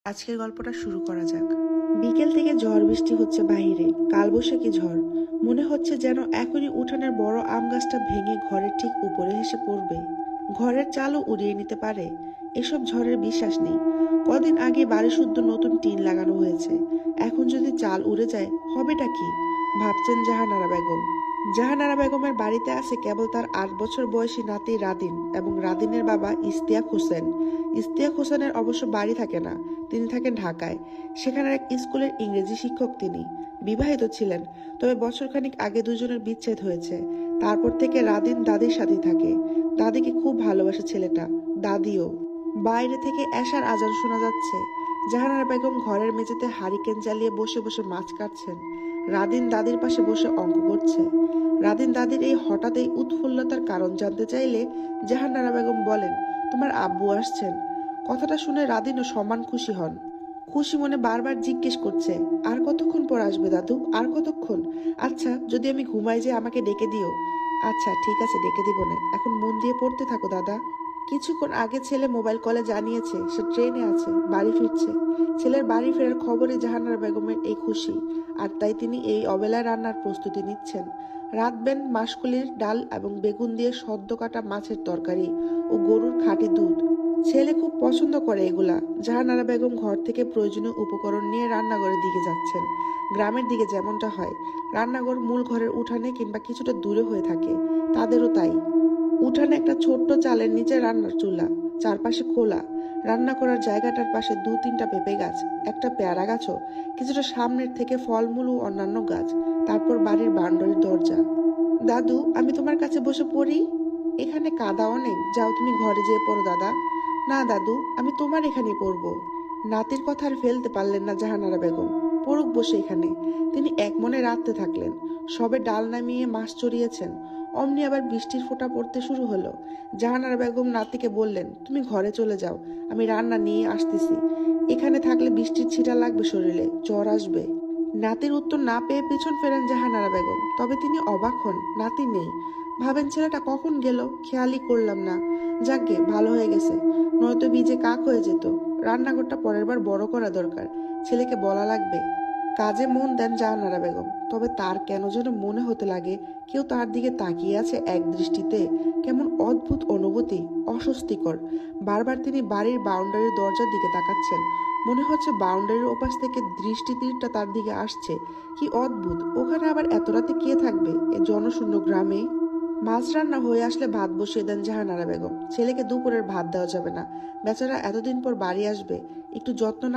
আজকের গল্পটা শুরু করা যাক। বিকেল থেকে ঝড় বৃষ্টি হচ্ছে বাহিরে, কালবৈশাখী ঝড়। মনে হচ্ছে যেন এখনই উঠানের বড় আম গাছটা ভেঙে ঘরের ঠিক উপরে এসে পড়বে। ঘরের চালও উড়িয়ে নিতে পারে। এসব ঝড়ের বিশ্বাস নেই। কদিন আগে বাড়ি শুদ্ধ নতুন টিন লাগানো হয়েছে, এখন যদি চাল উড়ে যায় হবেটা কি, ভাবছেন জাহানারা বেগম। জাহানারা বেগমের বাড়িতে আছে কেবল তার 8 বছর বয়সী নাতি রাদিন এবং রাদিনের বাবা ইশতিয়াক হোসেন। ইশতিয়াক হোসেনের অবশ্য বাড়ি থাকে না, তিনি থাকেন ঢাকায়। সেখানের এক স্কুলের ইংরেজি শিক্ষক তিনি। বিবাহিত ছিলেন, তবে বছরখানিক আগে দুজনের বিচ্ছেদ হয়েছে। তারপর থেকে রাদিন দাদির সাথেই থাকে। দাদিকে খুব ভালোবাসে ছেলেটা, দাদিও। বাইরে থেকে এশার আজান শোনা যাচ্ছে। জাহানারা বেগম ঘরের মেঝেতে হারিকেন জ্বালিয়ে বসে বসে মাছ কাটছেন। রাদিন দাদির পাশে বসে অঙ্ক করছে। রাদিন দাদির এই হঠাৎ এই উৎফুল্লতার কারণ জানতে চাইলে জাহানারা বেগম বলেন, তোমার আব্বু আসছেন। কথাটা শুনে রাদিনও সমান খুশি হন। খুশি মনে বারবার জিজ্ঞেস করছে, আর কতক্ষণ পর আসবে দাদু, আর কতক্ষণ? আচ্ছা, যদি আমি ঘুমাই যে আমাকে ডেকে দিও। আচ্ছা ঠিক আছে, ডেকে দিব না, এখন মন দিয়ে পড়তে থাকো দাদা। কিছুক্ষণ আগে ছেলে মোবাইল কলে জানিয়েছে সে ট্রেনে আছে, বাড়ি ফিরছে। ছেলের বাড়ি ফেরার খবরে জাহানারা বেগমের এই খুশি, আর তাই তিনি এই অবেলায় রান্নার প্রস্তুতি নিচ্ছেন। রাঁধবেন মাসকলির ডাল এবং বেগুন দিয়ে সদ্য কাটা মাছের তরকারি ও গরুর খাঁটি দুধ। ছেলে খুব পছন্দ করে এগুলা। জাহানারা বেগম ঘর থেকে প্রয়োজনীয় উপকরণ নিয়ে রান্নাঘরের দিকে যাচ্ছেন। গ্রামের দিকে যেমনটা হয়, রান্নাঘর মূল ঘরের উঠানে কিংবা কিছুটা দূরে হয়ে থাকে, তাদেরও তাই। উঠানে একটা ছোট্ট চালের নিচে রান্নার চুলা, চারপাশে খোলা। রান্না করার জায়গাটার পাশে 2-3টা পেঁপে গাছ, একটা পেয়ারা গাছও, কিছুটা সামনের থেকে ফলমূল ও অন্যান্য গাছ। তারপর বাড়ির বারান্দার দরজা। দাদু, আমি তোমার কাছে বসে পড়ি। এখানে কাদা অনেক, যাও তুমি ঘরে যেয়ে পড়ো দাদা। না দাদু, আমি তোমার এখানেই পড়বো। নাতির কথা আর ফেলতে পারলেন না জাহানারা বেগম। পড়ুক বসে এখানে। তিনি এক মনে রাঁধতে থাকলেন। সবে ডাল নামিয়ে মাছ চড়িয়েছেন, অমনি আবার বৃষ্টির ফোঁটা পড়তে শুরু হলো। জাহানারা বেগম নাতিকে বললেন, তুমি ঘরে চলে যাও, আমি রান্না নিয়ে আসতেছি। এখানে থাকলে বৃষ্টির ছিটা লাগবে শরীরে, জ্বর আসবে। নাতির উত্তর না পেয়ে পিছন ফেরেন জাহানারা বেগম। তবে তিনি অবাক হন, নাতি নেই। ভাবেন ছেলেটা কখন গেল, খেয়ালই করলাম না। যাকগে, ভালো হয়ে গেছে, নয়তো বীজে কাক হয়ে যেত। রান্নাঘরটা পরের বার বড় করা দরকার, ছেলেকে বলা লাগবে। কাজে মন দেন জাহানারা বেগম, তবে তার কেন যেন মনে হতে লাগে কেউ তার দিকে তাকিয়ে আছে এক দৃষ্টিতে। কেমন অদ্ভুত অনুভূতি, অস্বস্তিকর। বারবার তিনি বাড়ির বাউন্ডারির দরজার দিকে তাকাচ্ছেন। মনে হচ্ছে বাউন্ডারির ওপাশ থেকে দৃষ্টি তীরটা তার দিকে আসছে। কি অদ্ভুত, ওখানে আবার এত রাতে কে থাকবে এ জনশূন্য গ্রামে? মাছ রান্না হয়ে আসলে ভাত বসিয়ে দেন জাহানারা বেগম। ছেলেকে দুপুরের ভাত দেওয়া যাবে না, বেচারা এতদিন পর বাড়ি আসবে, একটু যত্ন না